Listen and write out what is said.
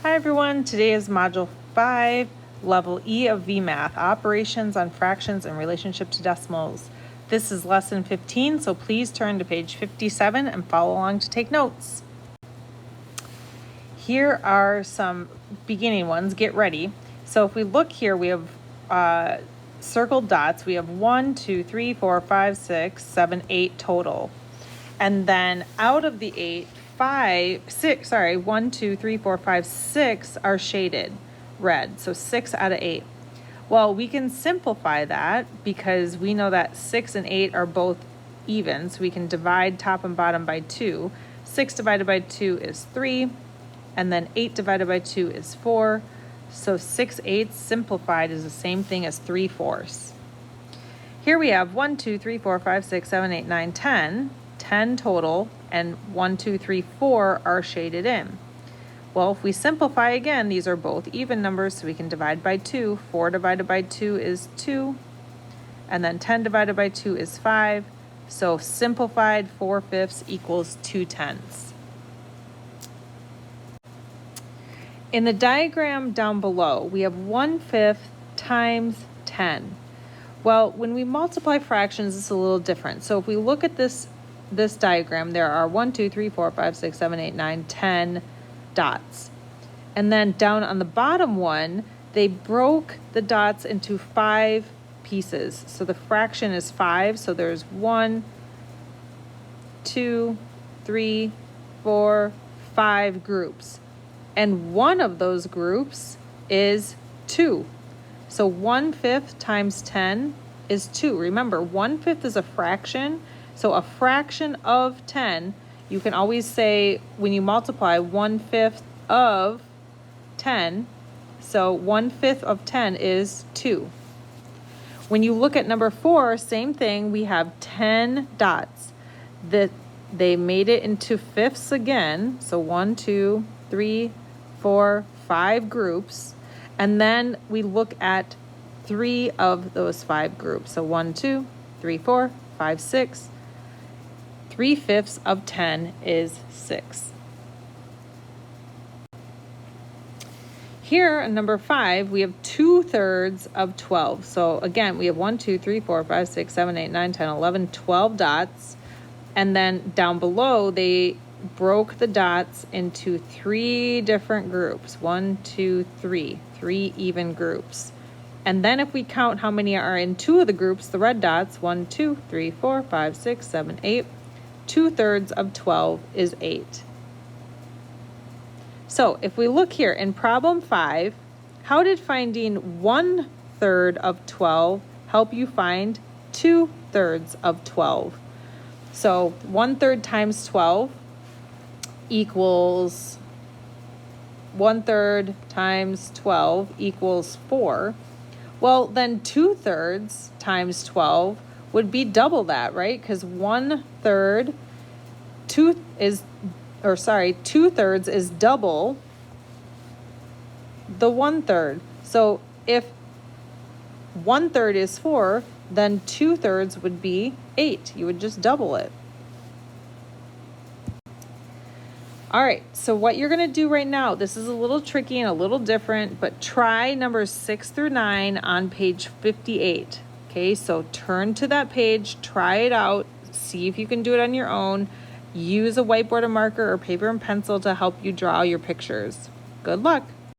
Hi everyone, today is Module 5, Level E of VMath, Operations on Fractions in Relationship to Decimals. This is Lesson 15, so please turn to page 57 and follow along to take notes. Here are some beginning ones, get ready. So if we look here, we have circled dots. We have 1, 2, 3, 4, 5, 6, 7, 8 total. And then out of the 8, 1, 2, 3, 4, 5, 6 are shaded red. So 6 out of 8. Well, we can simplify that because we know that 6 and 8 are both even. So we can divide top and bottom by 2. 6 divided by 2 is 3. And then 8 divided by 2 is 4. So 6/8 simplified is the same thing as 3/4. Here we have 1, 2, 3, 4, 5, 6, 7, 8, 9, 10. 10 total, and 1, 2, 3, 4 are shaded in. Well, if we simplify again, these are both even numbers, so we can divide by 2. 4 divided by 2 is 2, and then 10 divided by 2 is 5. So simplified 4/5 equals 2/10. In the diagram down below, we have 1/5 times 10. Well, when we multiply fractions, it's a little different. So if we look at this diagram, there are 1, 2, 3, 4, 5, 6, 7, 8, 9, 10 dots. And then down on the bottom one, they broke the dots into 5 pieces. So the fraction is 5. So there's 1, 2, 3, 4, 5 groups. And one of those groups is 2. So 1/5 times 10 is 2. Remember, 1/5 is a fraction. So a fraction of 10, you can always say when you multiply 1/5 of 10, so 1/5 of 10 is 2. When you look at number 4, same thing, we have 10 dots. They made it into fifths again, so 1, 2, 3, 4, 5 groups, and then we look at 3 of those 5 groups. So 1, 2, 3, 4, 5, 6. 3/5 of 10 is 6. Here, number 5, we have 2/3 of 12. So again, we have 1, 2, 3, 4, 5, 6, 7, 8, 9, 10, 11, 12 dots. And then down below, they broke the dots into 3 different groups. 1, 2, 3. 3 even groups. And then if we count how many are in 2 of the groups, the red dots, 1, 2, 3, 4, 5, 6, 7, 8. 2/3 of 12 is 8. So if we look here in problem 5, how did finding 1/3 of 12 help you find 2/3 of 12? So 1/3 times 12 equals 1/3 times 12 equals 4. Well, then 2/3 times 12 would be double that, right? Because 2/3 is double the 1/3. So if 1/3 is 4, then 2/3 would be 8. You would just double it. All right, so what you're going to do right now, this is a little tricky and a little different, but try numbers 6 through 9 on page 58. Okay, so turn to that page, try it out, see if you can do it on your own. Use a whiteboard, a marker, or paper and pencil to help you draw your pictures. Good luck.